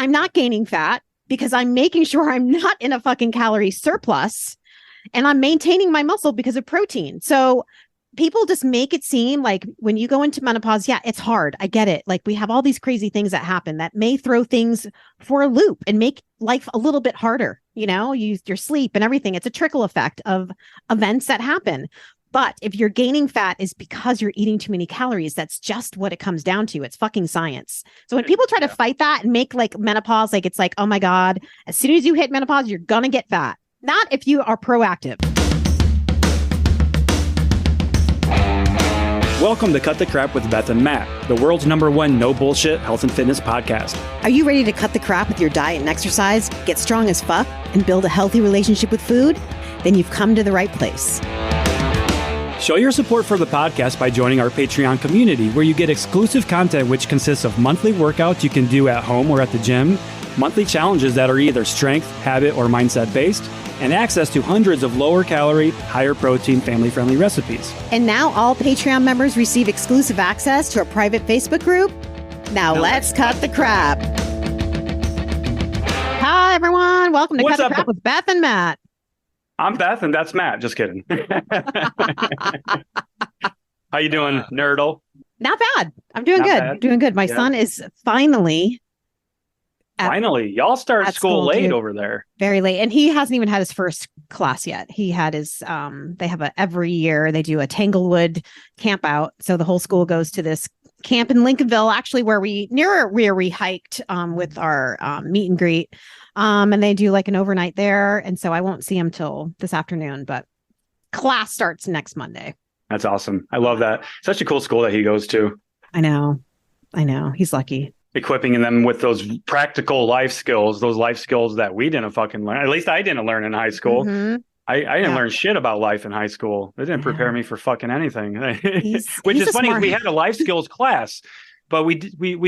I'm not gaining fat because I'm making sure I'm not in a fucking calorie surplus, and I'm maintaining my muscle because of protein. So people just make it seem like when you go into menopause, yeah, it's hard. I get it. Like we have all these crazy things that happen that may throw things for a loop and make life a little bit harder. Your sleep and everything. It's a trickle effect of events that happen. But if you're gaining fat is because you're eating too many calories. That's just what it comes down to. It's fucking science. So when people try to fight that and make like menopause, like it's like, oh my God, as soon as you hit menopause, you're going to get fat. Not if you are proactive. Welcome to Cut the Crap with Beth and Matt, the world's #1 no bullshit health and fitness podcast. Are you ready to cut the crap with your diet and exercise, get strong as fuck, and build a healthy relationship with food? Then you've come to the right place. Show your support for the podcast by joining our Patreon community, where you get exclusive content which consists of monthly workouts you can do at home or at the gym, monthly challenges that are either strength, habit, or mindset based, and access to hundreds of lower calorie, higher protein, family-friendly recipes. And now all Patreon members receive exclusive access to a private Facebook group. Now let's cut the crap. Hi, everyone. Welcome to Cut the Crap with Beth and Matt. I'm Beth, and that's Matt. Just kidding. How you doing, Nerdle? Not bad. I'm doing good. I'm doing good. My son is finally... Finally, y'all start school late over there. Very late. And he hasn't even had his first class yet. He had his, they have every year they do a Tanglewood camp out. So the whole school goes to this camp in Lincolnville, actually where we hiked with our meet and greet. And they do like an overnight there. And so I won't see him till this afternoon, but class starts next Monday. That's awesome. I love that. Such a cool school that he goes to. I know. He's lucky. Equipping them with those practical life skills, those life skills that we didn't fucking learn. At least I didn't learn in high school. Mm-hmm. I didn't learn shit about life in high school. They didn't prepare me for fucking anything. Which is funny. We had a life skills class, but we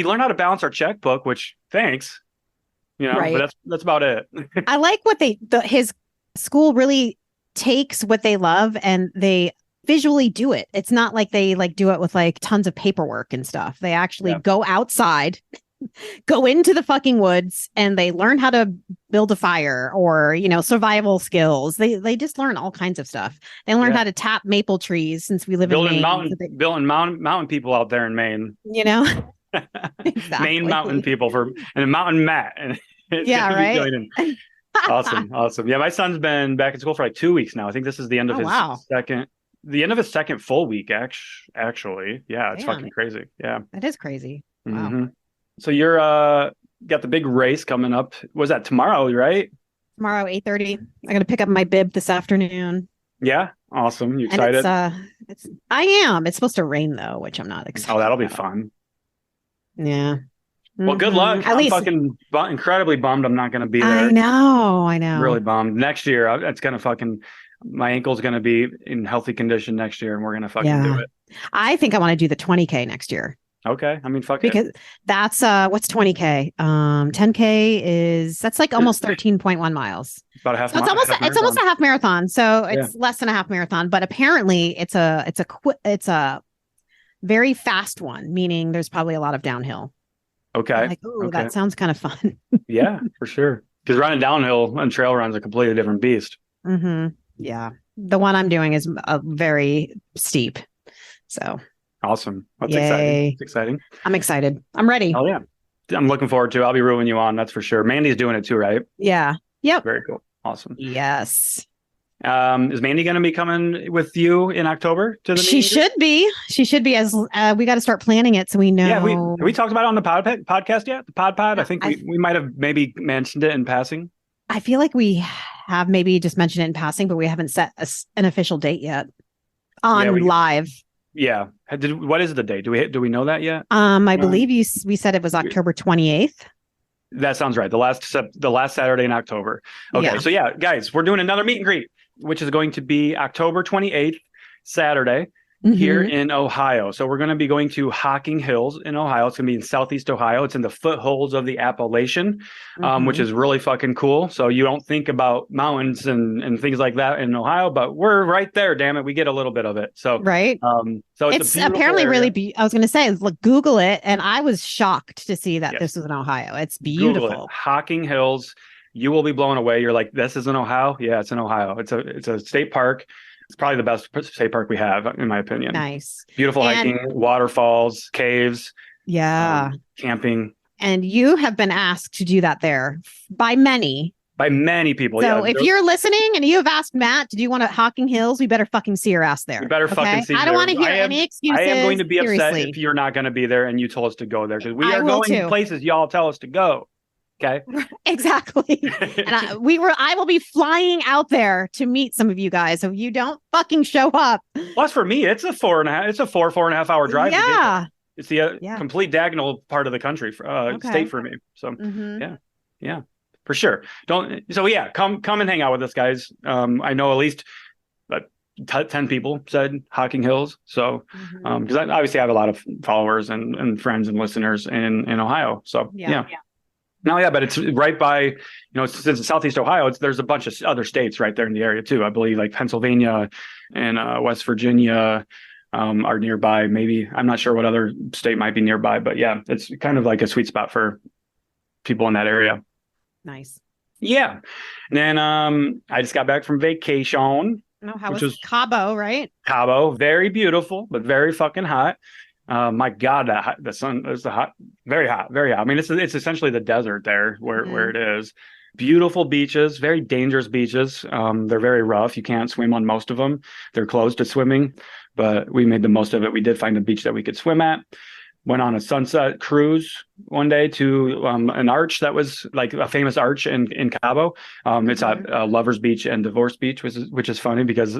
learned how to balance our checkbook, which thanks. But that's about it. I like what his school really takes what they love and they visually do it. It's not like they do it with tons of paperwork and stuff. They actually go outside, go into the fucking woods, and they learn how to build a fire or, survival skills. They just learn all kinds of stuff. They learn how to tap maple trees since we live in Maine. Building mountain people out there in Maine. Exactly. Maine mountain people and Mountain Matt. Yeah, right. Awesome. Yeah, my son's been back in school for 2 weeks now. I think this is the end of his second full week, actually. Yeah, it's fucking crazy. Yeah. That is crazy. Wow. Mm-hmm. So you're got the big race coming up. Was that tomorrow, right? Tomorrow, 8:30. I got to pick up my bib this afternoon. Yeah. Awesome. You excited? I am. It's supposed to rain though, which I'm not excited. Oh, that'll be fun. Yeah. Well, good luck. I'm fucking incredibly bummed I'm not going to be there. I know. Really bummed. Next year, it's going to my ankle's going to be in healthy condition next year, and we're going to fucking do it. I think I want to do the 20K next year. Okay. I mean, because that's what's 20K? 10K that's almost 13.1 miles. About a half. So it's almost a half marathon. So it's less than a half marathon, but apparently it's a very fast one, meaning there's probably a lot of downhill. Okay. That sounds kind of fun. Yeah, for sure. Because running downhill and trail run's a completely different beast. Mm-hmm. Yeah. The one I'm doing is very steep. So awesome. That's exciting. It's exciting. I'm excited. I'm ready. Oh, yeah. I'm looking forward to it. I'll be rooting you on. That's for sure. Mandy's doing it too, right? Yeah. Yep. Very cool. Awesome. Yes. Is Mandy going to be coming with you in October to the She should be. As we got to start planning it so we know. Yeah, we talked about it on the podcast yet? The pod? I think we might have maybe mentioned it in passing. I feel like we have maybe just mentioned it in passing, but we haven't set an official date yet on live. Yeah. What is the date? Do we know that yet? I believe we said it was October 28th. That sounds right. The last Saturday in October. Okay. So guys, we're doing another meet and greet, which is going to be October 28th, Saturday. here in Ohio. So we're going to be going to Hocking Hills in Ohio. It's going to be in Southeast Ohio. It's in the foothills of the Appalachian, which is really fucking cool. So you don't think about mountains and things like that in Ohio, but we're right there. Damn it, we get a little bit of it. So right. So it's apparently area. Really. I was going to say, look, Google it, and I was shocked to see that this was in Ohio. It's beautiful. Google it. Hocking Hills. You will be blown away. You're like, this is in Ohio? Yeah, it's in Ohio. It's a state park. It's probably the best state park we have, in my opinion. Nice. Beautiful hiking, waterfalls, caves. Yeah. Camping. And you have been asked to do that there by many. By many people. So if you're listening and you have asked Matt, do you want to Hocking Hills? We better fucking see your ass there. We better fucking see. I don't want to hear any excuses. I am going to be upset if you're not going to be there and you told us to go there, because we are going to places y'all tell us to go. Okay. Exactly. And I will be flying out there to meet some of you guys. So if you don't fucking show up. Plus for me, it's a 4.5 hour drive. Yeah. It's the complete diagonal part of the country, state for me. So yeah, for sure. Come and hang out with us, guys. I know at least 10 people said Hocking Hills. So, because I obviously have a lot of followers and friends and listeners in Ohio. So yeah. No, yeah, but it's right by, since it's Southeast Ohio, there's a bunch of other states right there in the area too. I believe like Pennsylvania and West Virginia are nearby. Maybe, I'm not sure what other state might be nearby, but yeah, it's kind of like a sweet spot for people in that area. Nice. Yeah. And then I just got back from vacation. Oh, how was Cabo, right? Cabo, very beautiful, but very fucking hot. My God, the sun is very hot, very hot. I mean, it's essentially the desert there where it is. Beautiful beaches, very dangerous beaches. They're very rough. You can't swim on most of them. They're closed to swimming, but we made the most of it. We did find a beach that we could swim at. Went on a sunset cruise one day to an arch that was like a famous arch in Cabo. It's at Lovers Beach and Divorce Beach, which is funny because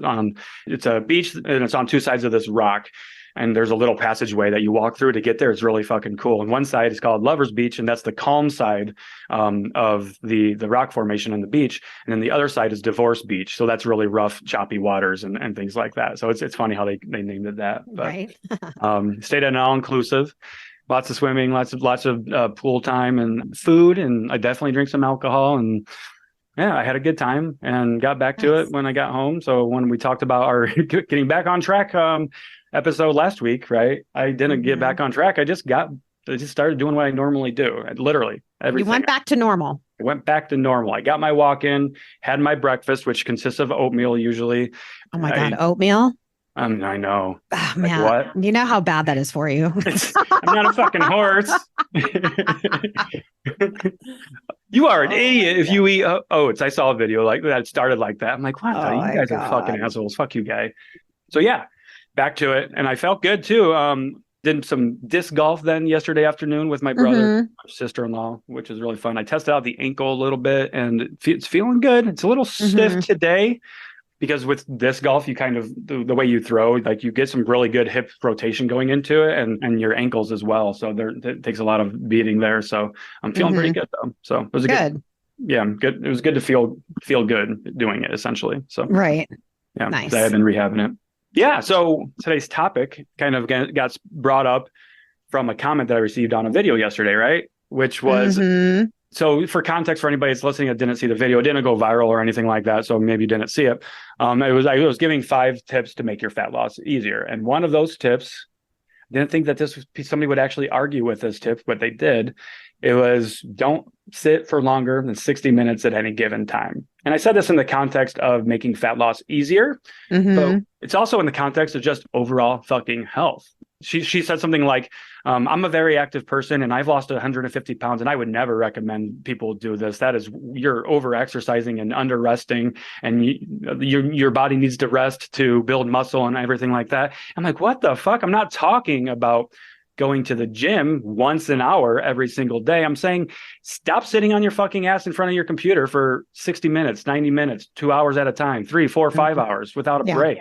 it's a beach and it's on two sides of this rock. And there's a little passageway that you walk through to get there. It's really fucking cool. And one side is called Lovers Beach, and that's the calm side of the rock formation in the beach. And then the other side is Divorce Beach. So that's really rough, choppy waters and things like that. So it's funny how they named it that. But, right. Stayed at an all-inclusive. Lots of swimming, lots of pool time and food. And I definitely drink some alcohol. And yeah, I had a good time and got back to it when I got home. So when we talked about our getting back on track episode last week, right? I didn't get back on track. I just started doing what I normally do. Literally everything. You went back to normal. I went back to normal. I got my walk in, had my breakfast, which consists of oatmeal usually. Oh my God, oatmeal? I know. Oh, man. What? You know how bad that is for you. I'm not a fucking horse. You are an idiot if you eat oats. I saw a video like that started like that. I'm like, what? You guys are fucking assholes. Fuck you, guy. So yeah, back to it. And I felt good too. Did some disc golf then yesterday afternoon with my brother, my sister-in-law, which is really fun. I tested out the ankle a little bit and it's feeling good. It's a little stiff today because with disc golf, you kind of, the way you throw, like you get some really good hip rotation going into it and your ankles as well. So it takes a lot of beating there. So I'm feeling pretty good though. So it was good. Good. It was good to feel good doing it essentially. So, right. Yeah. Nice. I have been rehabbing it. Yeah. So today's topic kind of got brought up from a comment that I received on a video yesterday, right? Which was, so for context for anybody that's listening that didn't see the video, it didn't go viral or anything like that. So maybe you didn't see it. I was giving 5 tips to make your fat loss easier. And one of those tips, didn't think that somebody would actually argue with this tip, but they did. It was don't sit for longer than 60 minutes at any given time. And I said this in the context of making fat loss easier, but it's also in the context of just overall fucking health. She said something like, I'm a very active person and I've lost 150 pounds and I would never recommend people do this. That is, you're over exercising and under resting and your body needs to rest to build muscle and everything like that. I'm like, what the fuck? I'm not talking about going to the gym once an hour every single day. I'm saying stop sitting on your fucking ass in front of your computer for 60 minutes, 90 minutes, 2 hours at a time, 3, 4, 5 hours without a break.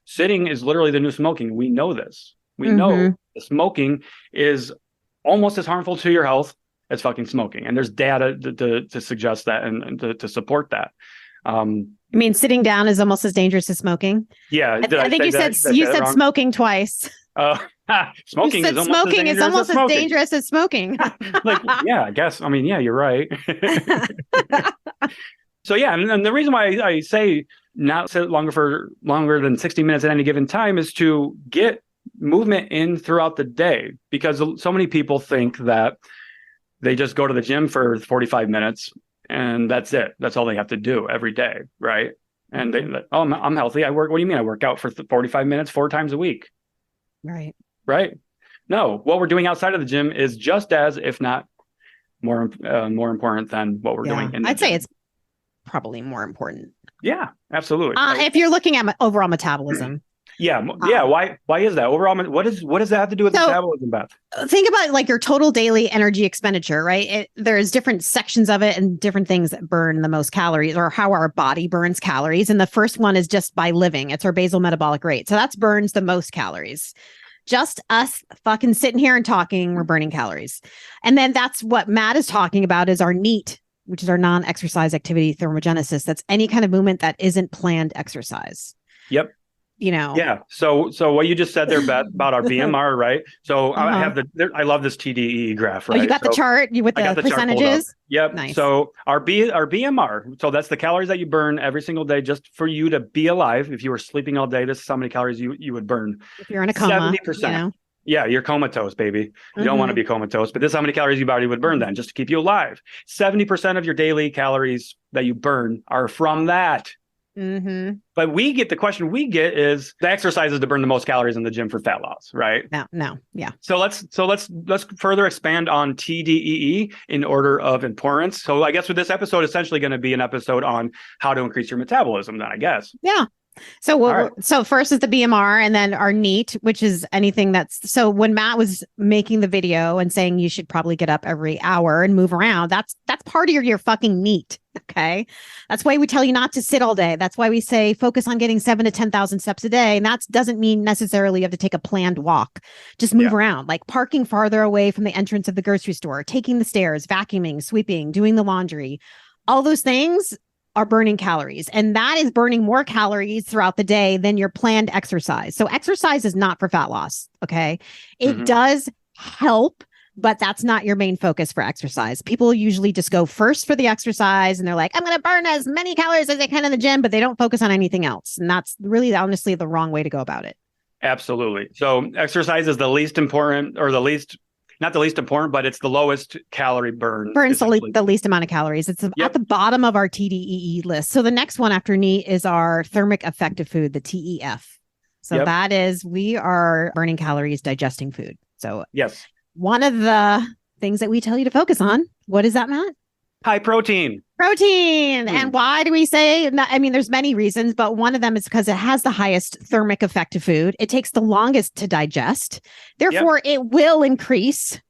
Sitting is literally the new smoking. We know this. We know smoking is almost as harmful to your health as fucking smoking. And there's data to suggest that and to support that. I mean, sitting down is almost as dangerous as smoking. Yeah. I think you said smoking twice. Smoking is almost as dangerous as smoking. Like, yeah, I guess. I mean, yeah, you're right. So yeah, and the reason why I say not sit longer than 60 minutes at any given time is to get movement in throughout the day, because so many people think that they just go to the gym for 45 minutes and that's it. That's all they have to do every day, right? And I'm healthy. What do you mean I work out for 45 minutes 4 times a week? Right. Right. No, what we're doing outside of the gym is just as, if not more important than what we're doing in the I'd gym. say it's probably more important. Yeah, absolutely. If you're looking at overall metabolism. Yeah. Why is that? Overall, what does that have to do with metabolism, Beth? Think about like your total daily energy expenditure, right? There's different sections of it and different things that burn the most calories, or how our body burns calories. And the first one is just by living. It's our basal metabolic rate. So that burns the most calories. Just us fucking sitting here and talking, we're burning calories. And then that's what Matt is talking about, is our NEAT, which is our non-exercise activity thermogenesis. That's any kind of movement that isn't planned exercise. Yep. Yeah. So what you just said there, Beth, about our BMR, right? So I love this TDEE graph, right? Oh, you got the chart with the percentages? Yep. Nice. So our BMR, so that's the calories that you burn every single day just for you to be alive. If you were sleeping all day, this is how many calories you would burn. If you're in a coma, 70%. Yeah, you're comatose, baby. You don't want to be comatose, but this is how many calories your body would burn then, just to keep you alive. 70% of your daily calories that you burn are from that. But the question we get is the exercises to burn the most calories in the gym for fat loss, right? No. Yeah. So let's further expand on TDEE in order of importance. So I guess with this episode, essentially going to be an episode on how to increase your metabolism then, I guess. Yeah. So first is the BMR, and then our NEAT, which is anything so when Matt was making the video and saying you should probably get up every hour and move around, that's part of your fucking NEAT. Okay. That's why we tell you not to sit all day. That's why we say focus on getting 7,000 to 10,000 steps a day. And that doesn't mean necessarily you have to take a planned walk. Just move around, like parking farther away from the entrance of the grocery store, taking the stairs, vacuuming, sweeping, doing the laundry. All those things are burning calories, and that is burning more calories throughout the day than your planned exercise. So exercise is not for fat loss. Okay. It does help, but that's not your main focus for exercise. People usually just go first for the exercise and they're like, I'm going to burn as many calories as I can in the gym, but they don't focus on anything else. And that's really honestly the wrong way to go about it. Absolutely. So exercise is the least important, or not the least important, but it's the lowest calorie burn. Burns the least amount of calories. It's at the bottom of our TDEE list. So the next one after NEAT is our thermic effective food, the TEF. So that is, we are burning calories digesting food. So yes, one of the things that we tell you to focus on, what is that, Matt? High protein. And why do we say, there's many reasons, but one of them is because it has the highest thermic effect of food. It takes the longest to digest. Therefore, it will increase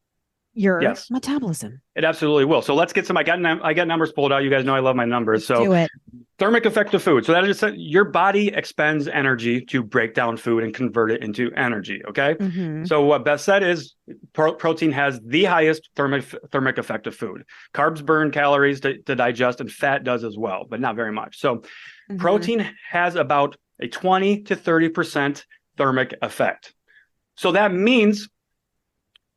your metabolism. It absolutely will. So let's get some, I got numbers pulled out. You guys know I love my numbers. So do it. Thermic effect of food. So that is your body expends energy to break down food and convert it into energy. Okay. So what Beth said is protein has the highest thermic effect of food. Carbs burn calories to digest, and fat does as well, but not very much. So protein has about a 20 to 30% thermic effect. So that means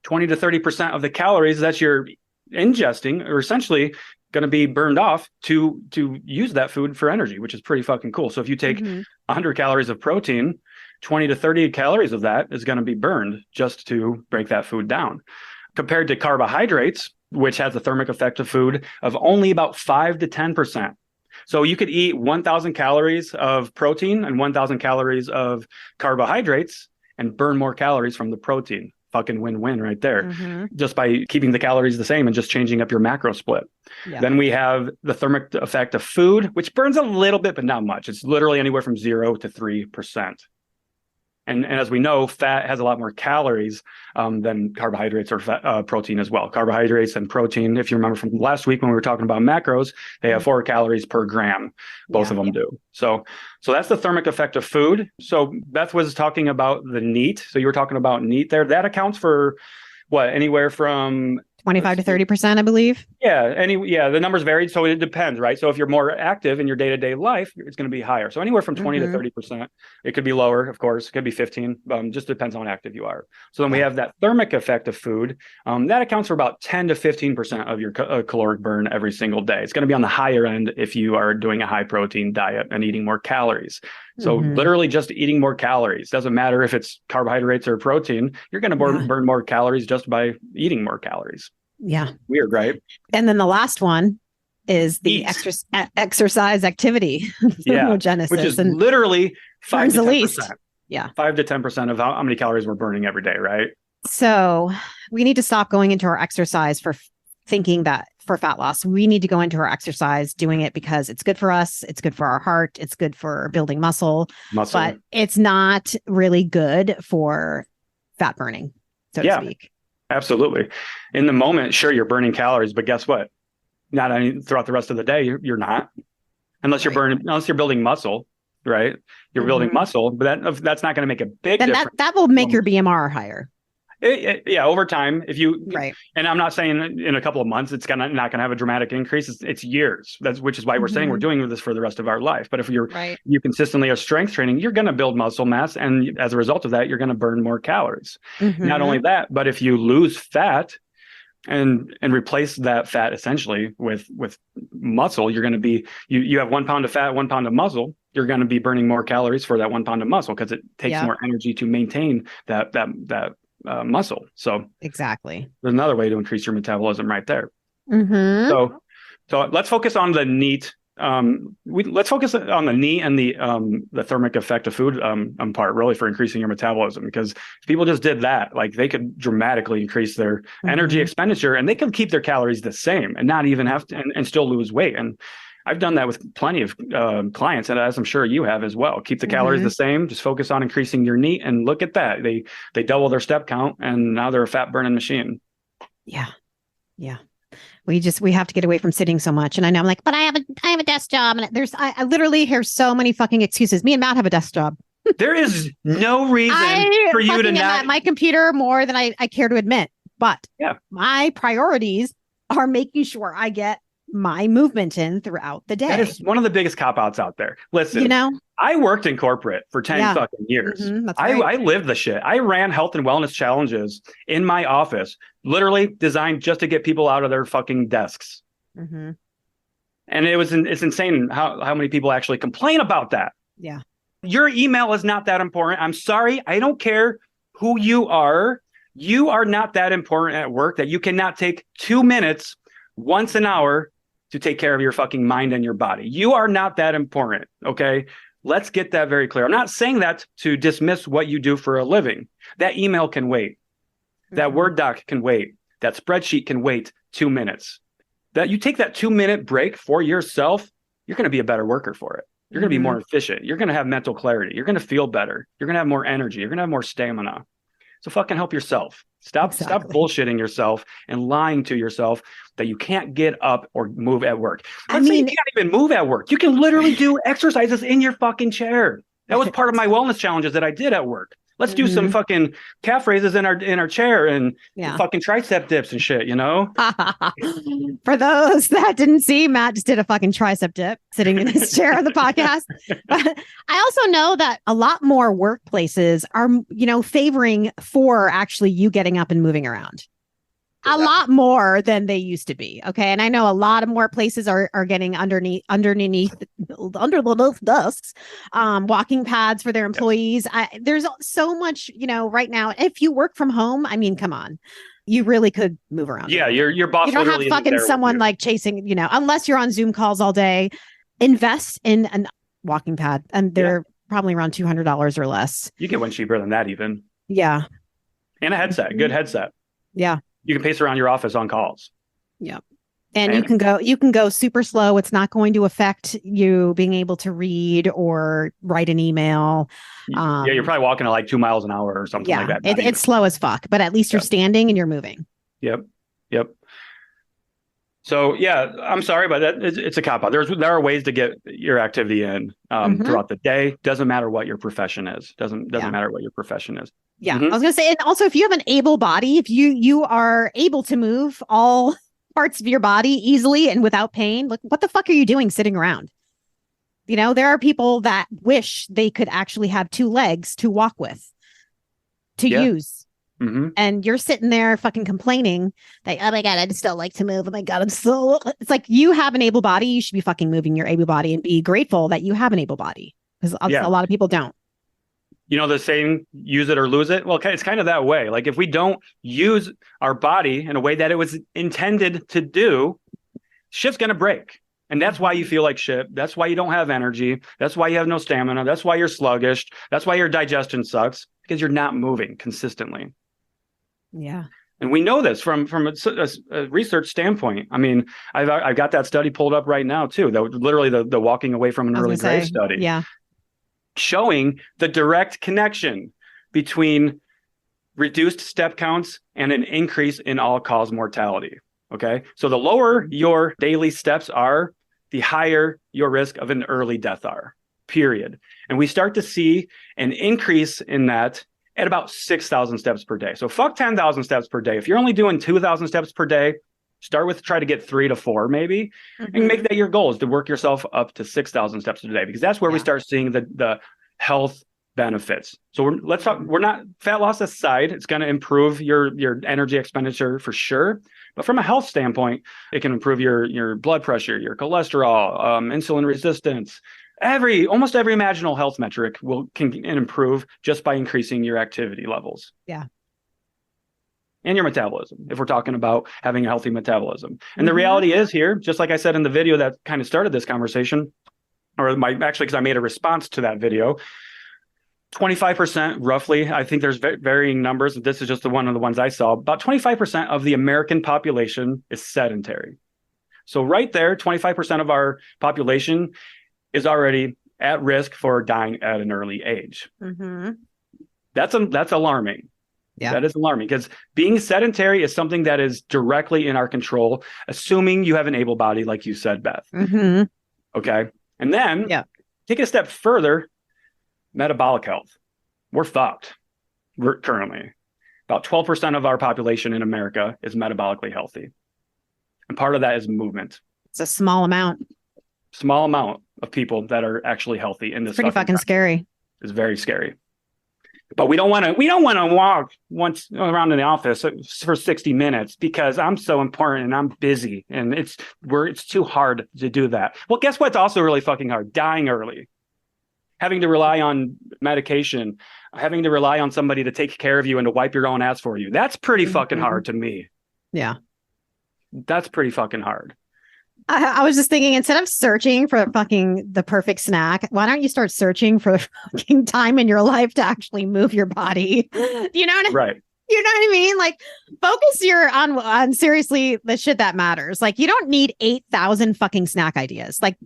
20 to 30% of the calories that you're ingesting are essentially going to be burned off to use that food for energy, which is pretty fucking cool. So if you take 100 calories of protein, 20 to 30 calories of that is going to be burned just to break that food down. Compared to carbohydrates, which has a thermic effect of food of only about 5 to 10%. So you could eat 1,000 calories of protein and 1,000 calories of carbohydrates and burn more calories from the protein. Fucking win-win right there, just by keeping the calories the same and just changing up your macro split. Then we have the thermic effect of food, which burns a little bit, but not much. It's literally anywhere from 0 to 3%. And as we know, fat has a lot more calories than carbohydrates or protein as well. Carbohydrates and protein, if you remember from last week when we were talking about macros, they have 4 calories per gram. Both of them do. So that's the thermic effect of food. So Beth was talking about the NEAT. So you were talking about NEAT there. That accounts for what, anywhere from 25 to 30%, I believe. Yeah, the numbers vary, so it depends, right? So if you're more active in your day-to-day life, it's going to be higher. So anywhere from 20 to 30%. It could be lower, of course. It could be 15. Just depends on how active you are. So then we have that thermic effect of food. That accounts for about 10 to 15% of your caloric burn every single day. It's going to be on the higher end if you are doing a high-protein diet and eating more calories. So literally just eating more calories. Doesn't matter if it's carbohydrates or protein. You're going to burn more calories just by eating more calories. Yeah. Weird, right? And then the last one is the exercise activity thermogenesis, which is literally 5 to 10%. Least. Yeah. 5 to 10% of how many calories we're burning every day, right? So we need to stop going into our exercise for thinking that for fat loss. We need to go into our exercise doing it because it's good for us. It's good for our heart. It's good for building muscle. But it's not really good for fat burning, so to speak. Absolutely. In the moment, sure, you're burning calories, but guess what? Not throughout the rest of the day, you're not. Unless you're building muscle, right? You're building muscle, but that's not going to make a big difference. That will make your BMR higher. Over time, if you right. And I'm not saying in a couple of months it's not going to have a dramatic increase. It's years. Which is why we're saying we're doing this for the rest of our life. But if you consistently are strength training, you're going to build muscle mass, and as a result of that, you're going to burn more calories. Not only that, but if you lose fat and replace that fat essentially with muscle, you're going to be you have 1 pound of fat, 1 pound of muscle. You're going to be burning more calories for that 1 pound of muscle because it takes more energy to maintain that muscle. So exactly, there's another way to increase your metabolism right there. So let's focus on the NEAT. Let's focus on the NEAT and the thermic effect of food part really for increasing your metabolism, because if people just did that, like they could dramatically increase their energy expenditure, and they could keep their calories the same and not even have to and still lose weight. And I've done that with plenty of clients, and as I'm sure you have as well. Keep the calories the same, just focus on increasing your NEAT, and look at that. They double their step count, and now they're a fat burning machine. Yeah. We have to get away from sitting so much. And I know I'm like, but I have a desk job, and I literally hear so many fucking excuses. Me and Matt have a desk job. There is no reason for you to not at my computer more than I care to admit. But my priorities are making sure I get my movement in throughout the day. That is one of the biggest cop-outs out there. Listen, I worked in corporate for 10 fucking years. That's right. I lived the shit. I ran health and wellness challenges in my office, literally designed just to get people out of their fucking desks. And it's insane how many people actually complain about that. Yeah. Your email is not that important. I'm sorry. I don't care who you are. You are not that important at work that you cannot take 2 minutes once an hour to take care of your fucking mind and your body. You are not that important, okay? Let's get that very clear. I'm not saying that to dismiss what you do for a living. That email can wait. That Word doc can wait. That spreadsheet can wait 2 minutes. That you take that 2-minute break for yourself, you're going to be a better worker for it. You're going to be more efficient. You're going to have mental clarity. You're going to feel better. You're going to have more energy. You're going to have more stamina. So fucking help yourself. Stop bullshitting yourself and lying to yourself that you can't get up or move at work. Let's say you can't even move at work. You can literally do exercises in your fucking chair. That was part of my wellness challenges that I did at work. Let's do some fucking calf raises in our chair and fucking tricep dips and shit, For those that didn't see, Matt just did a fucking tricep dip sitting in his chair on the podcast. But I also know that a lot more workplaces are, favoring for actually you getting up and moving around. A lot more than they used to be. Okay. And I know a lot of more places are getting underneath under the desks, walking pads for their employees. There's so much, right now. If you work from home, I mean, come on, you really could move around. Yeah. Your boss. You don't have fucking someone like chasing, unless you're on Zoom calls all day. Invest in a walking pad, and they're probably around $200 or less. You get one cheaper than that even. Yeah. And a headset, good headset. Yeah. You can pace around your office on calls. Yeah. And you can go super slow. It's not going to affect you being able to read or write an email. You're probably walking at like 2 miles an hour or something like that. It's slow as fuck, but at least you're standing and you're moving. Yep. So I'm sorry, but it's a cop out. There are ways to get your activity in throughout the day. Doesn't matter what your profession is. Doesn't matter what your profession is. Yeah. I was going to say, and also if you have an able body, if you are able to move all parts of your body easily and without pain, look, what the fuck are you doing sitting around? You know, there are people that wish they could actually have 2 legs to walk with, to use. And you're sitting there fucking complaining that, oh my God, I'd still like to move. Oh my God, it's like, you have an able body. You should be fucking moving your able body and be grateful that you have an able body, because a lot of people don't. You know, the saying, use it or lose it. Well, it's kind of that way. Like if we don't use our body in a way that it was intended to do, shit's going to break. And that's why you feel like shit. That's why you don't have energy. That's why you have no stamina. That's why you're sluggish. That's why your digestion sucks, because you're not moving consistently. Yeah. And we know this from a research standpoint. I mean, I've got that study pulled up right now too. Literally the walking away from an early grave study. Yeah. Showing the direct connection between reduced step counts and an increase in all-cause mortality. Okay. So the lower your daily steps are, the higher your risk of an early death are, period. And we start to see an increase in that at about 6,000 steps per day. So fuck 10,000 steps per day. If you're only doing 2,000 steps per day, try to get 3 to 4 maybe, and make that your goal, is to work yourself up to 6,000 steps a day, because that's where we start seeing the health benefits. So we're not, fat loss aside, it's going to improve your energy expenditure for sure. But from a health standpoint, it can improve your blood pressure, your cholesterol, insulin resistance. Almost every imaginable health metric can improve just by increasing your activity levels. Yeah. And your metabolism, if we're talking about having a healthy metabolism. And the reality is here, just like I said in the video that kind of started this conversation, because I made a response to that video, 25% roughly, I think there's varying numbers. This is just one of the ones I saw. About 25% of the American population is sedentary. So right there, 25% of our population is already at risk for dying at an early age. That's alarming. Yeah. That is alarming, because being sedentary is something that is directly in our control, assuming you have an able body, like you said, Beth. Okay. And then take it a step further, metabolic health. We're fucked. We're currently about 12% of our population in America is metabolically healthy. And part of that is movement. It's a small amount of people that are actually healthy in this. It's pretty fucking scary. It's very scary. But we don't want to walk once around in the office for 60 minutes because I'm so important and I'm busy and it's too hard to do that. Well, guess what's also really fucking hard? Dying early. Having to rely on medication, having to rely on somebody to take care of you and to wipe your own ass for you. That's pretty fucking hard to me. Yeah. That's pretty fucking hard. I was just thinking, instead of searching for the perfect snack, why don't you start searching for the fucking time in your life to actually move your body? You know what I mean? Right. You know what I mean? Like, focus on seriously the shit that matters. Like, you don't need 8,000 fucking snack ideas. Like,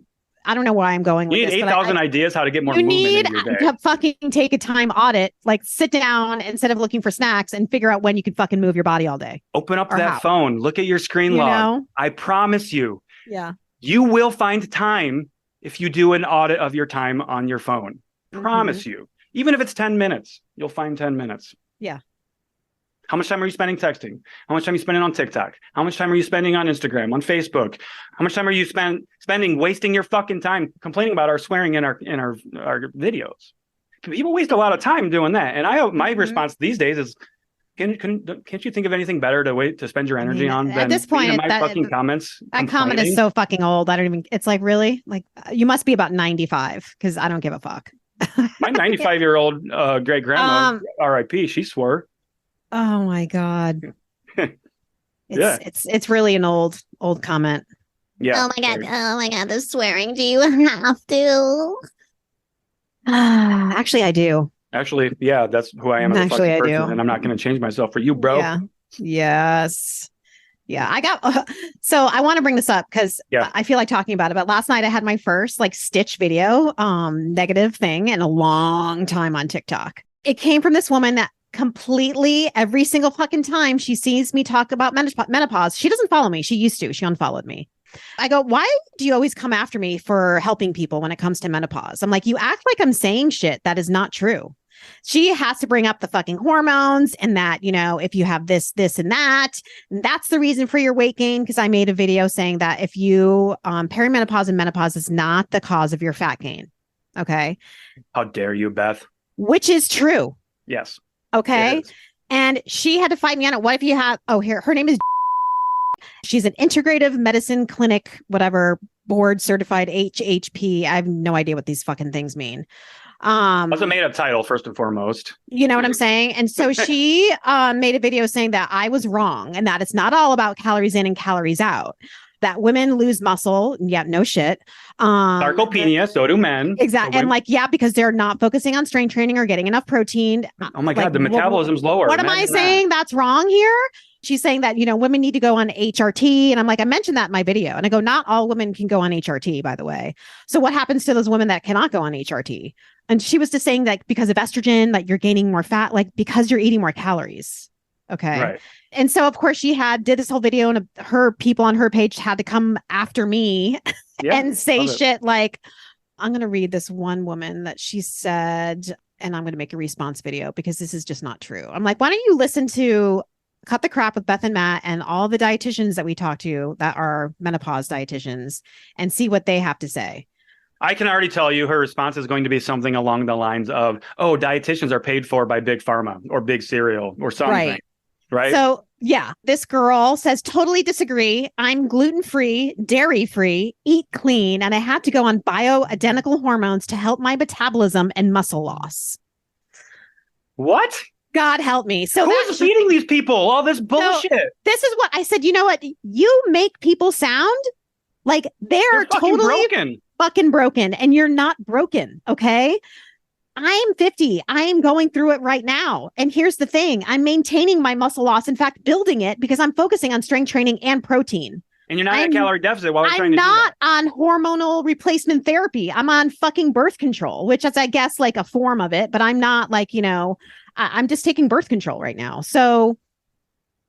I don't know why I'm going with this. You need 8,000 ideas how to get more movement in your day. You need to fucking take a time audit, like sit down instead of looking for snacks and figure out when you can fucking move your body all day. Open up that phone. Look at your screen log. I promise you. Yeah. You will find time if you do an audit of your time on your phone. Promise you. Even if it's 10 minutes, you'll find 10 minutes. Yeah. How much time are you spending texting? How much time are you spending on TikTok? How much time are you spending on Instagram, on Facebook? How much time are you spending wasting your fucking time complaining about our swearing in our videos? People waste a lot of time doing that. And my response these days is, can't you think of anything better to spend your energy on than at this point, my fucking comments? That comment is so fucking old. It's like, really? Like, you must be about 95 because I don't give a fuck. My 95-year-old great grandma, RIP, she swore. Oh my God. It's really an old comment. Yeah. Oh my God, the swearing. Do you have to? Actually, I do. Actually, yeah, that's who I am as a fucking person, and I'm not going to change myself for you, bro. Yeah. Yes. Yeah, I got. So I want to bring this up because I feel like talking about it. But last night I had my first stitch video, negative thing in a long time on TikTok. It came from this woman that completely every single fucking time she sees me talk about menopause, she doesn't follow me. She used to. She unfollowed me. I go, why do you always come after me for helping people when it comes to menopause? I'm like, you act like I'm saying shit that is not true. She has to bring up the fucking hormones and that, if you have this, and that's the reason for your weight gain. Because I made a video saying that if you perimenopause and menopause is not the cause of your fat gain. Okay. How dare you, Beth? Which is true. Yes. Okay. And she had to fight me on it. What if you have, her name is, she's an integrative medicine clinic, whatever, board certified HHP. I have no idea what these fucking things mean. That's a made up title, first and foremost. You know what I'm saying? And so she made a video saying that I was wrong and that it's not all about calories in and calories out. That women lose muscle. Yeah, no shit. Sarcopenia, so do men. Exactly. And because they're not focusing on strength training or getting enough protein. Oh my God, the metabolism's lower. What am I saying that's wrong here? She's saying that, women need to go on HRT. And I'm like, I mentioned that in my video. And I go, not all women can go on HRT, by the way. So what happens to those women that cannot go on HRT? And she was just saying that because of estrogen, that you're gaining more fat, like because you're eating more calories. Okay. Right. And so, of course, she did this whole video and her people on her page had to come after me and say shit like, I'm going to read this one woman that she said, and I'm going to make a response video because this is just not true. I'm like, why don't you listen to Cut the Crap with Beth and Matt and all the dietitians that we talk to that are menopause dietitians and see what they have to say. I can already tell you her response is going to be something along the lines of, oh, dietitians are paid for by Big Pharma or Big Cereal or something. Right. So, yeah, this girl says, totally disagree. I'm gluten-free, dairy-free, eat clean, and I have to go on bioidentical hormones to help my metabolism and muscle loss. What? God help me. So who's feeding these people all this bullshit? So this is what I said. You know what? You make people sound like they're totally fucking broken, and you're not broken. Okay. I'm 50. I am going through it right now. And here's the thing. I'm maintaining my muscle loss. In fact, building it because I'm focusing on strength training and protein. And you're not at calorie deficit while you're trying to do that. I'm not on hormonal replacement therapy. I'm on fucking birth control, which is, I guess, like a form of it. But I'm not like, I'm just taking birth control right now. So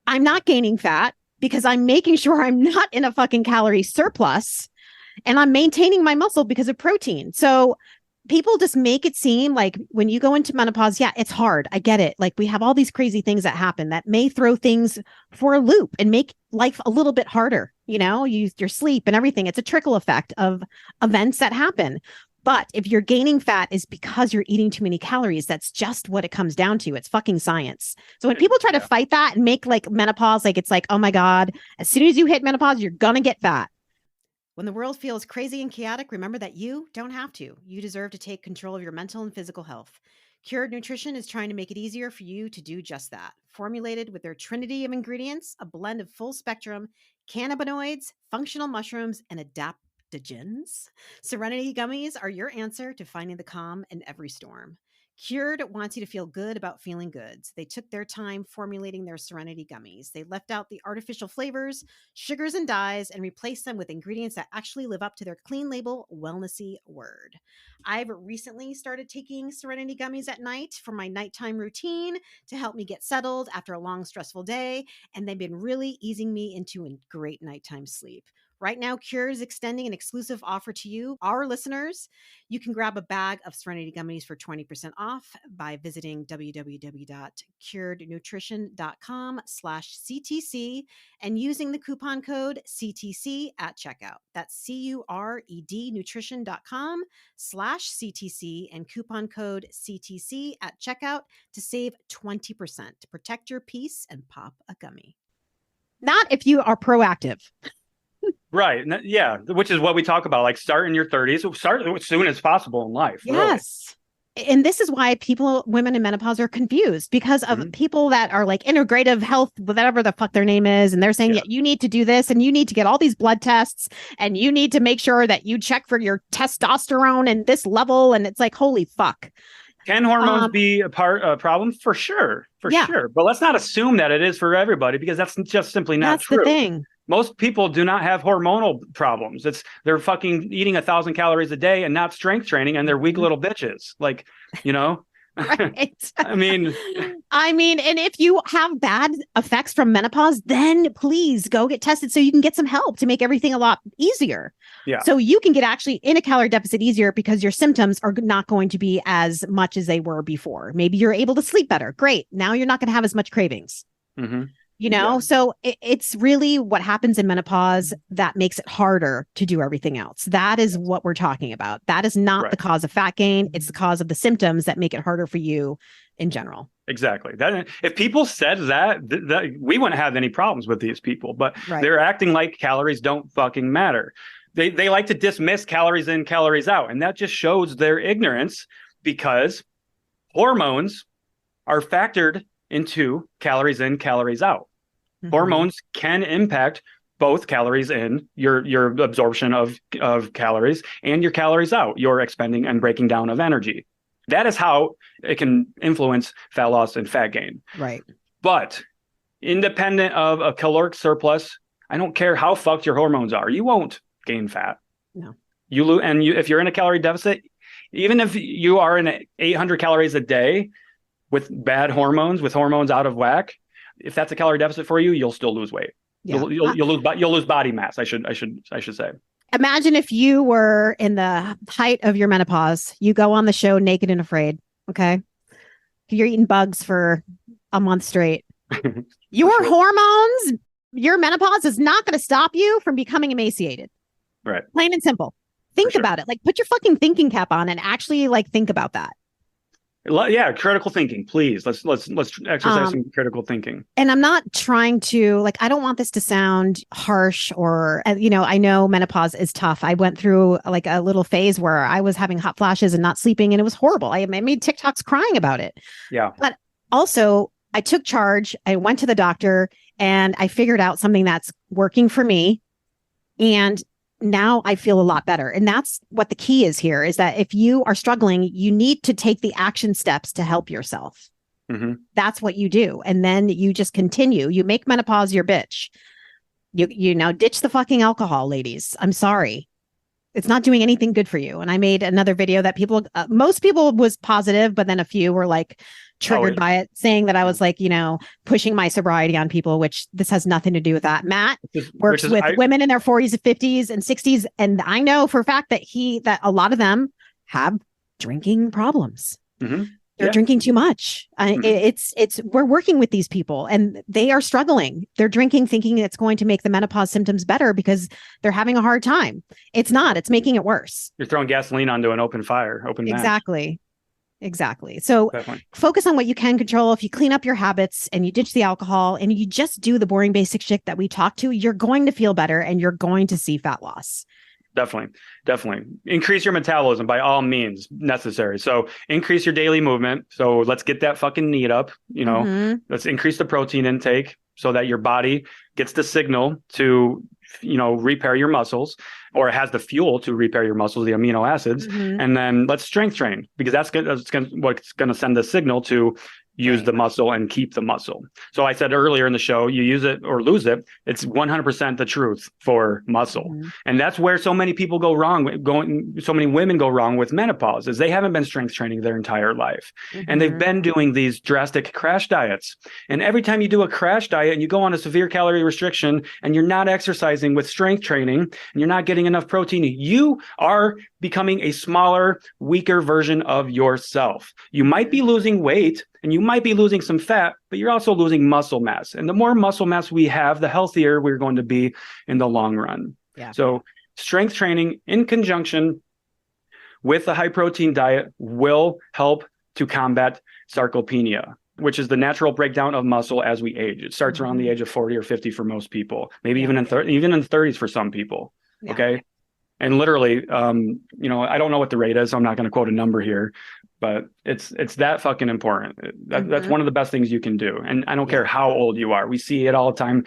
I'm not gaining fat because I'm making sure I'm not in a fucking calorie surplus. And I'm maintaining my muscle because of protein. So people just make it seem like when you go into menopause, yeah, it's hard. I get it. Like we have all these crazy things that happen that may throw things for a loop and make life a little bit harder. Your sleep and everything. It's a trickle effect of events that happen. But if you're gaining fat is because you're eating too many calories. That's just what it comes down to. It's fucking science. So when people try to fight that and make like menopause, like it's like, oh my God, as soon as you hit menopause, you're going to get fat. When the world feels crazy and chaotic, remember that you don't have to. You deserve to take control of your mental and physical health. Cured Nutrition is trying to make it easier for you to do just that. Formulated with their trinity of ingredients, a blend of full spectrum cannabinoids, functional mushrooms, and adaptogens, Serenity Gummies are your answer to finding the calm in every storm. Cured wants you to feel good about feeling good. They took their time formulating their Serenity Gummies. They left out the artificial flavors, sugars, and dyes and replaced them with ingredients that actually live up to their clean label, wellnessy word. I've recently started taking Serenity Gummies at night for my nighttime routine to help me get settled after a long, stressful day, and they've been really easing me into a great nighttime sleep. Right now, Cure is extending an exclusive offer to you, our listeners. You can grab a bag of Serenity Gummies for 20% off by visiting www.curednutrition.com/CTC and using the coupon code CTC at checkout. That's CURED nutrition.com/CTC and coupon code CTC at checkout to save 20%. Protect your peace and pop a gummy. Not if you are proactive. Right. Yeah. Which is what we talk about. Like start in your 30s. Start as soon as possible in life. Yes. Really. And this is why women in menopause are confused because of people that are like integrative health, whatever the fuck their name is. And they're saying, yeah, you need to do this and you need to get all these blood tests and you need to make sure that you check for your testosterone and this level. And it's like, holy fuck. Can hormones be a problem? For sure. For sure. But let's not assume that it is for everybody because that's just simply not true. That's the thing. Most people do not have hormonal problems. They're fucking eating 1,000 calories a day and not strength training, and they're weak little bitches. Like, Right. I mean, And if you have bad effects from menopause, then please go get tested so you can get some help to make everything a lot easier. yeah, So you can get actually in a calorie deficit easier because your symptoms are not going to be as much as they were before. Maybe you're able to sleep better. Great. Now you're not going to have as much cravings. mm-hmm. So it's really what happens in menopause that makes it harder to do everything else. That is what we're talking about. That is not the cause of fat gain. It's the cause of the symptoms that make it harder for you in general. Exactly. That if people said that we wouldn't have any problems with these people, but they're acting like calories don't fucking matter. They like to dismiss calories in, calories out, and that just shows their ignorance because hormones are factored into calories in, calories out. Mm-hmm. Hormones can impact both calories in, your absorption of calories, and your calories out, your expending and breaking down of energy. That is how it can influence fat loss and fat gain. Right. But independent of a caloric surplus, I don't care how fucked your hormones are, you won't gain fat. No. You lose, and if you're in a calorie deficit, even if you are in 800 calories a day with bad hormones, with hormones out of whack, if that's a calorie deficit for you, you'll still lose weight. Yeah. You'll lose body mass. I should say. Imagine if you were in the height of your menopause, you go on the show Naked and Afraid. Okay. You're eating bugs for a month straight. Your hormones, your menopause is not going to stop you from becoming emaciated. Right. Plain and simple. Think about it. Like, put your fucking thinking cap on and actually think about that. Yeah, critical thinking, please. Let's exercise some critical thinking. And I'm not trying to I don't want this to sound harsh or I know menopause is tough. I went through a little phase where I was having hot flashes and not sleeping, and it was horrible. I made TikToks crying about it. Yeah. But also, I took charge. I went to the doctor and I figured out something that's working for me. And now I feel a lot better. And that's what the key is here, is that if you are struggling, you need to take the action steps to help yourself. Mm-hmm. That's what you do. And then you just continue. You make menopause your bitch. You now ditch the fucking alcohol, ladies. I'm sorry. It's not doing anything good for you. And I made another video that most people was positive, but then a few were triggered by it, saying that I was pushing my sobriety on people, which this has nothing to do with that. Matt works with women in their 40s and 50s and 60s. And I know for a fact that a lot of them have drinking problems. Mm-hmm. They're drinking too much. Mm-hmm. We're working with these people and they are struggling. They're drinking thinking it's going to make the menopause symptoms better because they're having a hard time. It's not. It's making it worse. You're throwing gasoline onto an open fire, Exactly. So focus on what you can control. If you clean up your habits and you ditch the alcohol and you just do the boring basic shit that we talked to, you're going to feel better and you're going to see fat loss. Definitely. Increase your metabolism by all means necessary. So increase your daily movement. So let's get that fucking need up, mm-hmm. Let's increase the protein intake so that your body gets the signal to, repair your muscles, or it has the fuel to repair your muscles, the amino acids. Mm-hmm. And then let's strength train, because that's what's going to send the signal to use the muscle and keep the muscle. So I said earlier in the show, you use it or lose it. It's 100% the truth for muscle. Mm-hmm. And that's where so many people go wrong, so many women go wrong with menopause, is they haven't been strength training their entire life. Mm-hmm. And they've been doing these drastic crash diets. And every time you do a crash diet and you go on a severe calorie restriction and you're not exercising with strength training and you're not getting enough protein, you are becoming a smaller, weaker version of yourself. You might be losing weight and you might be losing some fat, but you're also losing muscle mass. And the more muscle mass we have, the healthier we're going to be in the long run. Yeah. So strength training in conjunction with a high protein diet will help to combat sarcopenia, which is the natural breakdown of muscle as we age. It starts around the age of 40 or 50 for most people, maybe even in the 30s for some people. Yeah. Okay. And literally, I don't know what the rate is, so I'm not going to quote a number here, but it's that fucking important. That's one of the best things you can do. And I don't care how old you are. We see it all the time.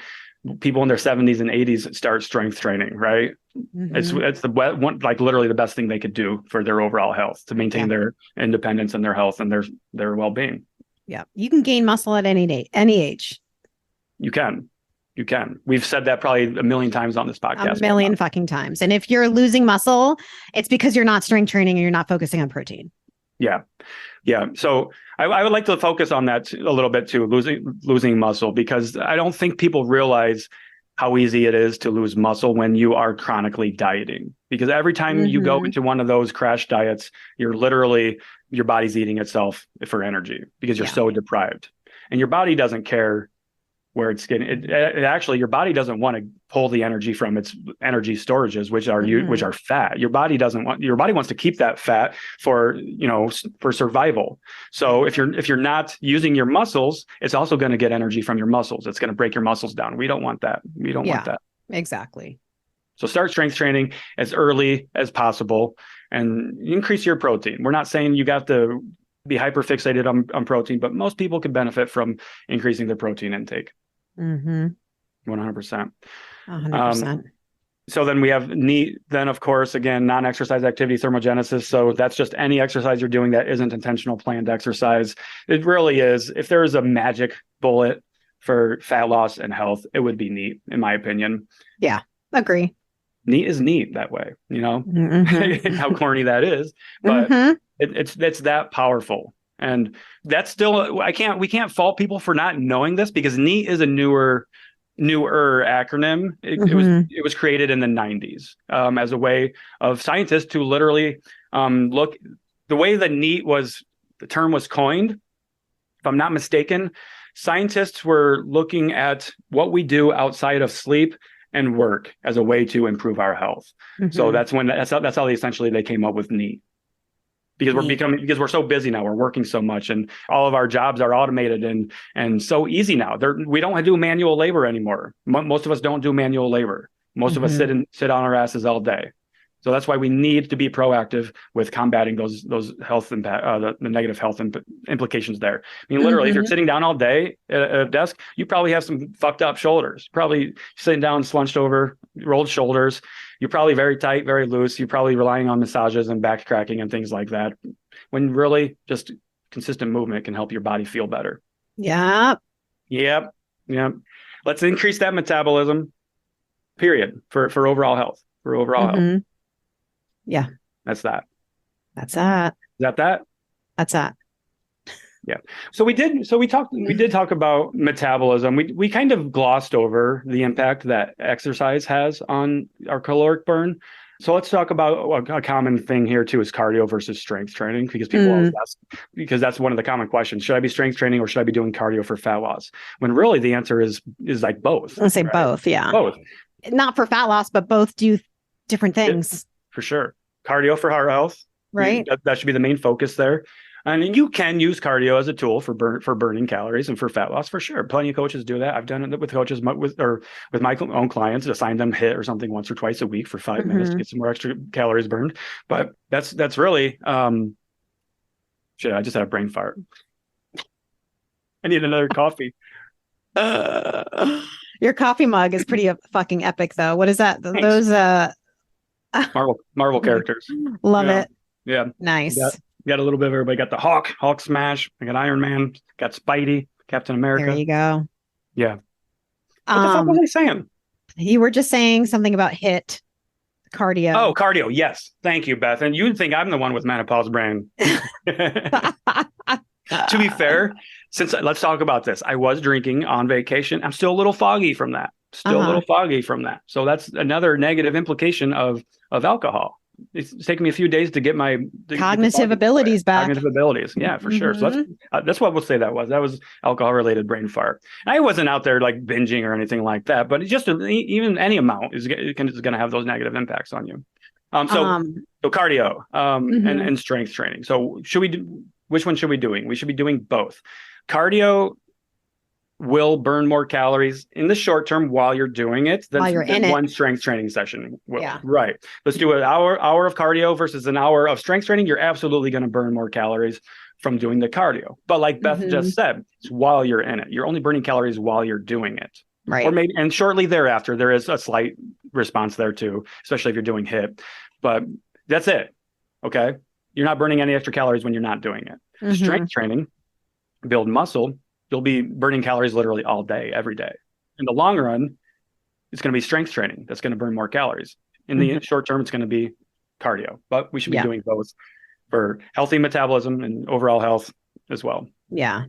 People in their 70s and 80s start strength training, right? Mm-hmm. It's the one, literally the best thing they could do for their overall health, to maintain their independence and their health and their well-being. Yeah. You can gain muscle at any age. You can. We've said that probably a million times on this podcast. A million fucking times. And if you're losing muscle, it's because you're not strength training and you're not focusing on protein. Yeah. Yeah. So I would like to focus on that a little bit too, losing muscle, because I don't think people realize how easy it is to lose muscle when you are chronically dieting. Because every time you go into one of those crash diets, you're literally, your body's eating itself for energy because you're so deprived. And your body doesn't care where it's getting it actually, your body doesn't want to pull the energy from its energy storages, which are fat. Your body wants to keep that fat for, for survival. So if you're not using your muscles, it's also going to get energy from your muscles. It's going to break your muscles down. We don't want that. We don't want that. Exactly. So start strength training as early as possible and increase your protein. We're not saying you got to be hyper fixated on protein, but most people could benefit from increasing their protein intake. 100%. 100%. So then we have NEAT, then of course, again, non-exercise activity thermogenesis. So that's just any exercise you're doing that isn't intentional planned exercise. It really is. If there is a magic bullet for fat loss and health, it would be NEAT, in my opinion. Yeah, agree. NEAT is neat that way, how corny that is, but it's that powerful. And that's still, we can't fault people for not knowing this, because NEAT is a newer acronym. It was created in the 90s as a way of scientists to literally look. The way that the term was coined, if I'm not mistaken, scientists were looking at what we do outside of sleep and work as a way to improve our health. So that's how they came up with NEAT. Because we're so busy now, we're working so much, and all of our jobs are automated and so easy now. We don't do manual labor anymore. Most of us don't do manual labor. Most of us sit on our asses all day. So that's why we need to be proactive with combating those health impact, the negative health implications there. I mean, literally, if you're sitting down all day at a desk, you probably have some fucked up shoulders. Probably sitting down, slunched over, rolled shoulders. You're probably very tight, very loose. You're probably relying on massages and back cracking and things like that, when really just consistent movement can help your body feel better. Yep. Let's increase that metabolism, period, for overall health. Health. Yeah. That's that. That's that. Is that? That's that. Yeah. We did talk about metabolism. We kind of glossed over the impact that exercise has on our caloric burn. So let's talk about a common thing here too, is cardio versus strength training, because people always ask, because that's one of the common questions. Should I be strength training or should I be doing cardio for fat loss? When really the answer is like both. I'll say both. Yeah. Both. Not for fat loss, but both do different things. For sure. Cardio for heart health. Right. That should be the main focus there. And you can use cardio as a tool for burning calories and for fat loss, for sure. Plenty of coaches do that. I've done it with coaches with my own clients, assign them HIIT or something once or twice a week for 5 minutes to get some more extra calories burned. But that's really shit. I just had a brain fart. I need another coffee. Your coffee mug is pretty fucking epic, though. What is that? Thanks. Those Marvel characters. Love it. Yeah. Nice. Got a little bit of everybody. Got the Hulk smash. I got Iron Man. Got Spidey, Captain America. There you go. Yeah. What the fuck was I saying? You were just saying something about HIIT cardio. Oh, cardio. Yes. Thank you, Beth. And you'd think I'm the one with menopause brain. To be fair, let's talk about this. I was drinking on vacation. I'm still a little foggy from that. So that's another negative implication of alcohol. It's taken me a few days to get my cognitive abilities back. Cognitive abilities. Yeah, for sure. So that's what we'll say that was alcohol related brain fart. I wasn't out there like binging or anything like that, but it's just even any amount is going to have those negative impacts on you. So cardio and strength training. So which one should we be doing? We should be doing both. Cardio will burn more calories in the short term while you're doing it than one strength training session will. Yeah. Right. Let's do an hour of cardio versus an hour of strength training. You're absolutely going to burn more calories from doing the cardio. But like Beth just said, it's while you're in it. You're only burning calories while you're doing it. Right. Or maybe, and shortly thereafter, there is a slight response there too, especially if you're doing HIIT. But that's it. Okay. You're not burning any extra calories when you're not doing it. Strength training, build muscle. You'll be burning calories literally all day, every day. In the long run, it's going to be strength training that's going to burn more calories. In the short term, it's going to be cardio. But we should be doing both for healthy metabolism and overall health as well. Yeah.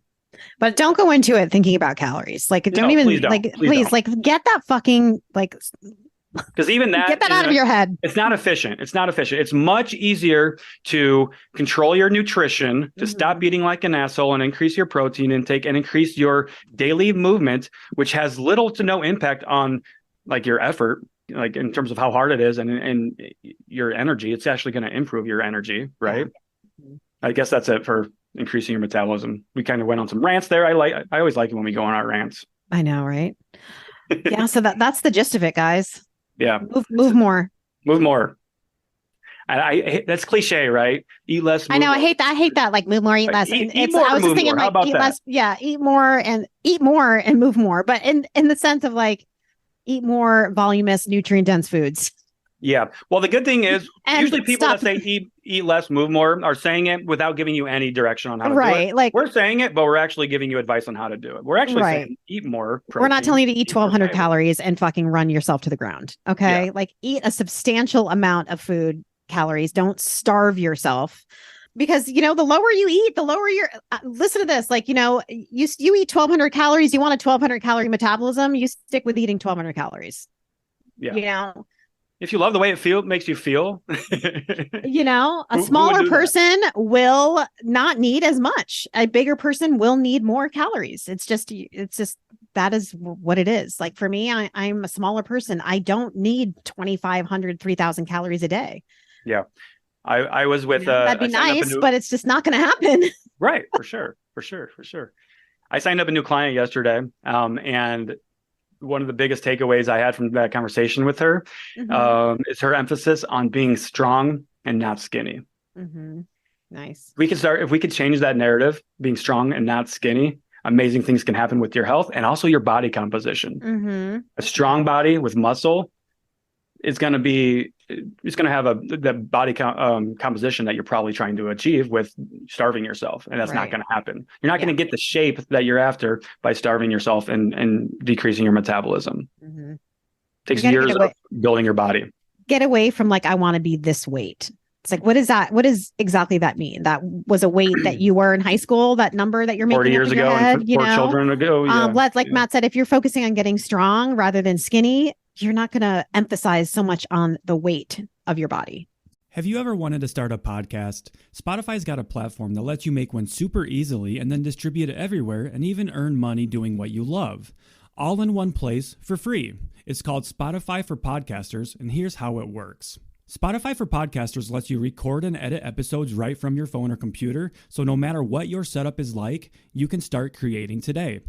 But don't go into it thinking about calories. Like, don't even please don't. like, Please don't. like get that fucking like, because even that, get that out of your head. It's not efficient. It's much easier to control your nutrition, to stop eating like an asshole and increase your protein intake and increase your daily movement, which has little to no impact on like your effort, like in terms of how hard it is and your energy. It's actually going to improve your energy, right? Yeah. I guess that's it for increasing your metabolism. We kind of went on some rants there. I always like it when we go on our rants. I know, right? Yeah. So that's the gist of it, guys. Yeah. Move more. Move more. And I that's cliche, right? Eat less. I know. I hate that. I hate that. Like move more, eat less. Eat more, I was just thinking more. like eat less. Yeah, eat more and move more. But in the sense of like eat more voluminous, nutrient dense foods. Yeah. Well, the good thing is usually people that say eat less, move more are saying it without giving you any direction on how to do it. Like we're saying it, but we're actually giving you advice on how to do it. We're actually saying eat more protein. We're not telling you to eat 1,200 calories and fucking run yourself to the ground. Okay. Yeah. Like eat a substantial amount of food calories. Don't starve yourself. Because, the lower you eat, the lower your, listen to this, like, you eat 1,200 calories, you want a 1,200 calorie metabolism, you stick with eating 1,200 calories. Yeah. If you love the way it makes you feel, a smaller person will not need as much. A bigger person will need more calories. It's just that is what it is. Like for me, I'm a smaller person. I don't need 2,500, 3,000 calories a day. Yeah. I was with, that'd be nice, but it's just not going to happen. Right. For sure. I signed up a new client yesterday. And one of the biggest takeaways I had from that conversation with her is her emphasis on being strong and not skinny. Nice. If we could change that narrative, being strong and not skinny, amazing things can happen with your health and also your body composition. A strong body with muscle is going to have the body composition that you're probably trying to achieve with starving yourself. And that's not going to happen. You're not going to get the shape that you're after by starving yourself and decreasing your metabolism. It takes years of building your body. Get away from like, I want to be this weight. It's like, what is that? What does exactly that mean? That was a weight that you were in high school, that number that you're making 40 years ago, head, and 4 children ago. Yeah. Matt said, if you're focusing on getting strong rather than skinny, you're not going to emphasize so much on the weight of your body. Have you ever wanted to start a podcast? Spotify's got a platform that lets you make one super easily and then distribute it everywhere and even earn money doing what you love. All in one place for free. It's called Spotify for Podcasters, and here's how it works. Spotify for Podcasters lets you record and edit episodes right from your phone or computer, so no matter what your setup is like, you can start creating today.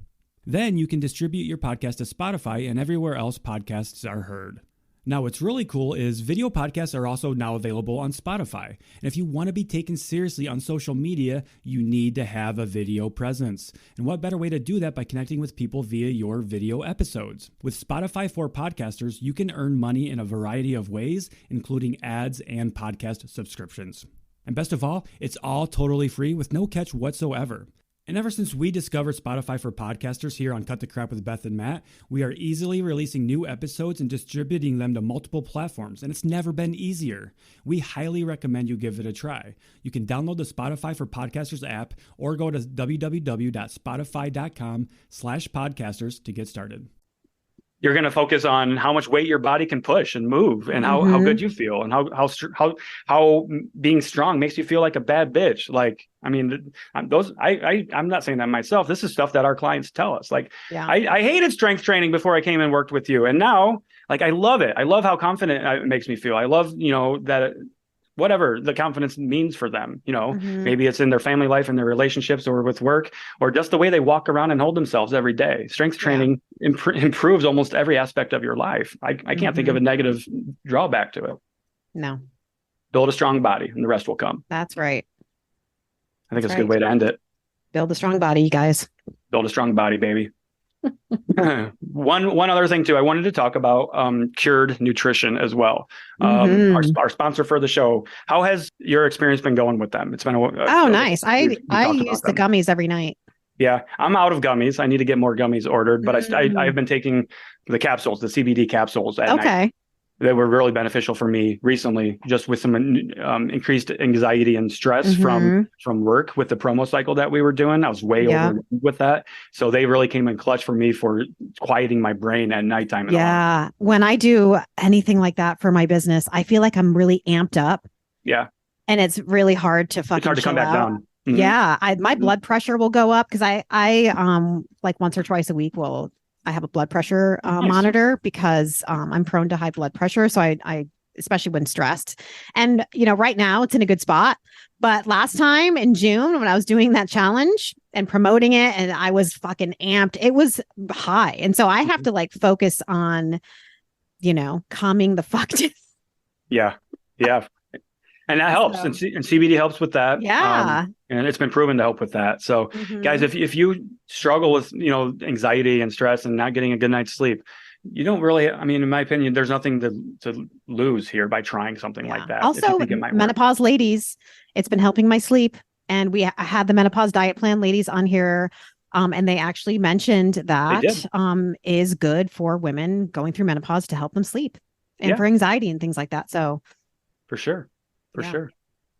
Then you can distribute your podcast to Spotify and everywhere else podcasts are heard. Now, what's really cool is video podcasts are also now available on Spotify. And if you want to be taken seriously on social media, you need to have a video presence. And what better way to do that by connecting with people via your video episodes? With Spotify for Podcasters, you can earn money in a variety of ways, including ads and podcast subscriptions. And best of all, it's all totally free with no catch whatsoever. And ever since we discovered Spotify for Podcasters here on Cut the Crap with Beth and Matt, we are easily releasing new episodes and distributing them to multiple platforms, and it's never been easier. We highly recommend you give it a try. You can download the Spotify for Podcasters app or go to www.spotify.com/podcasters to get started. You're going to focus on how much weight your body can push and move and how good you feel and how being strong makes you feel like a bad bitch. Like, I mean, I'm not saying that myself. This is stuff that our clients tell us. Like, I hated strength training before I came and worked with you. And now, like, I love it. I love how confident it makes me feel. I love, that whatever the confidence means for them, maybe it's in their family life and their relationships or with work or just the way they walk around and hold themselves every day. Strength training improves almost every aspect of your life. I can't think of a negative drawback to it. No. Build a strong body and the rest will come. That's right. I think it's a good way to end it. Build a strong body, you guys. Build a strong body, baby. One other thing too, I wanted to talk about Cured Nutrition as well. Our sponsor for the show. How has your experience been going with them? It's been nice. I use the gummies every night. Yeah, I'm out of gummies. I need to get more gummies ordered, but I've been taking the capsules, the CBD capsules at night. that were really beneficial for me recently, just with some increased anxiety and stress from work with the promo cycle that we were doing. I was way over with that. So they really came in clutch for me for quieting my brain at nighttime. Yeah. When I do anything like that for my business, I feel like I'm really amped up. Yeah. And it's really hard to fucking It's hard to come back down. Mm-hmm. Yeah. My blood pressure will go up because I like once or twice a week I have a blood pressure monitor because I'm prone to high blood pressure. So I especially when stressed. And, right now it's in a good spot. But last time in June, when I was doing that challenge and promoting it and I was fucking amped, it was high. And so I have to like focus on, calming the fuck down. Yeah. Yeah. And that helps. And CBD helps with that. Yeah. And it's been proven to help with that. So guys, if you struggle with, anxiety and stress and not getting a good night's sleep, you don't really, in my opinion, there's nothing to lose here by trying something like that. Also, menopause ladies, it's been helping my sleep. And I had the menopause diet plan ladies on here. And they actually mentioned that is good for women going through menopause to help them sleep and for anxiety and things like that. So for sure. For sure.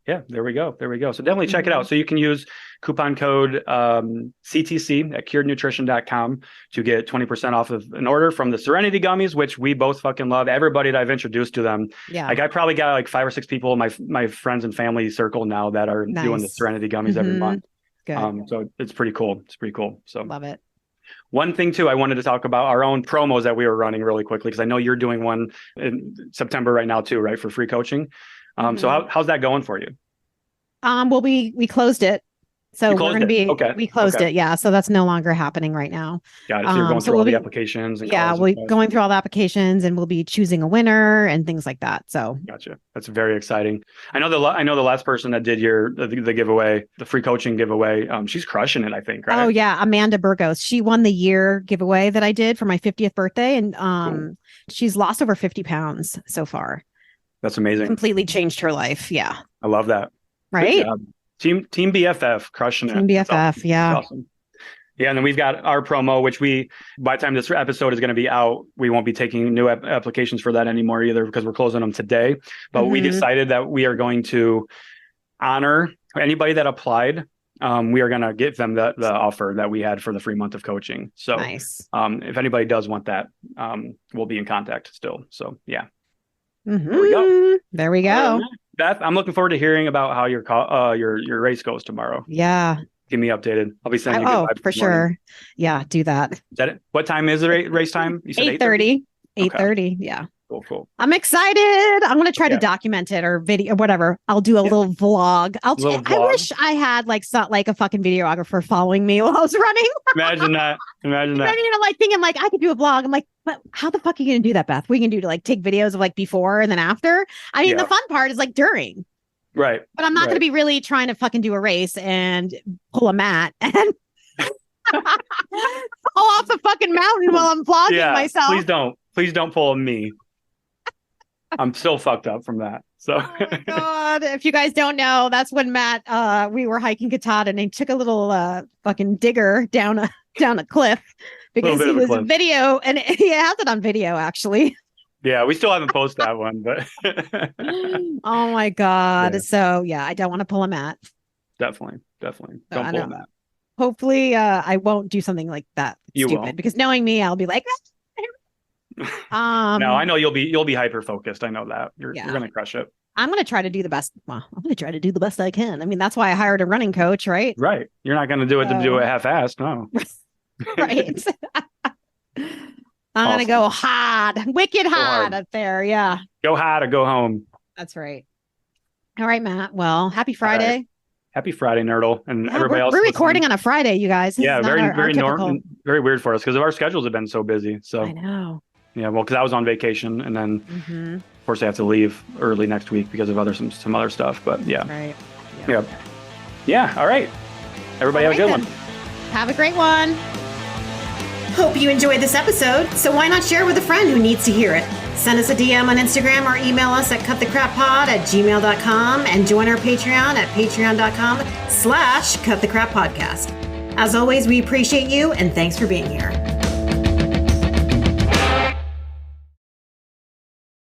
Yeah, there we go. So definitely check it out. So you can use coupon code CTC at curednutrition.com to get 20% off of an order from the Serenity Gummies, which we both fucking love. Everybody that I've introduced to them. Yeah. Like I probably got like 5 or 6 people in my friends and family circle now that are doing the Serenity Gummies every month. Good. So it's pretty cool. So love it. One thing too, I wanted to talk about our own promos that we were running really quickly, because I know you're doing one in September right now too, right? For free coaching. So how's that going for you? Well, we closed it. So we're going to be, we closed it. Yeah. So that's no longer happening right now. Got it. So you're going through all the applications. And we'll be going through all the applications and we'll be choosing a winner and things like that. So gotcha. That's very exciting. I know the last person that did the giveaway, the free coaching giveaway. She's crushing it, I think, right? Oh yeah. Amanda Burgos. She won the year giveaway that I did for my 50th birthday. And she's lost over 50 pounds so far. That's amazing. Completely changed her life. Yeah. I love that. Right. Team BFF crushing it. Team BFF. Awesome. Yeah. Awesome. Yeah. And then we've got our promo, which by the time this episode is going to be out, we won't be taking new applications for that anymore either, because we're closing them today. But we decided that we are going to honor anybody that applied. We are going to give them the offer that we had for the free month of coaching. So nice. If anybody does want that, we'll be in contact still. So yeah. There we go. Beth, I'm looking forward to hearing about how your race goes tomorrow. Yeah. Keep me updated. I'll be sending you for sure. Yeah, do that. Is that it? What time is the race time? You said 8:30. 8:30. Yeah. Cool. I'm excited. I'm going to try to document it or video or whatever. I'll do a little vlog. I wish I had like a fucking videographer following me while I was running. Imagine that. Like thinking like I could do a vlog. I'm like, but how the fuck are you going to do that, Beth? We can do to like take videos of like before and then after. I mean, the fun part is like during. Right. But I'm not going to be really trying to fucking do a race and pull a mat and fall off the fucking mountain while I'm vlogging myself. Please don't pull me. I'm still fucked up from that. So, oh my God. If you guys don't know, that's when Matt, we were hiking Katahdin and he took a little fucking digger down a cliff because he was video and he has it on video actually. Yeah, we still haven't posted that one, but oh my God. Yeah. So yeah, I don't want to pull a Matt. Definitly. Don't pull a Matt. Hopefully I won't do something like that. You stupid won't. Because knowing me, I'll be like, no, I know you'll be hyper focused. I know that you're gonna crush it. I'm gonna try to do the best. Well, I'm gonna try to do the best I can. I mean, that's why I hired a running coach, right? Right. You're not gonna do it to do it half-assed. No. Right. I'm gonna go hard, wicked hard up there. Yeah. Go hard or go home. That's right. All right, Matt. Well, happy Friday. Right. Happy Friday, Nerdle, and everybody else. We're recording on a Friday, you guys. This very normal, very weird for us because our schedules have been so busy. So I know. Yeah, well, because I was on vacation, and then of course I have to leave early next week because of some other stuff. But yeah, right. Yeah. All right. Everybody have a good one. Have a great one. Hope you enjoyed this episode. So why not share with a friend who needs to hear it? Send us a DM on Instagram or email us at cutthecrappod@gmail.com and join our Patreon at patreon.com/cutthecrappodcast. As always, we appreciate you and thanks for being here.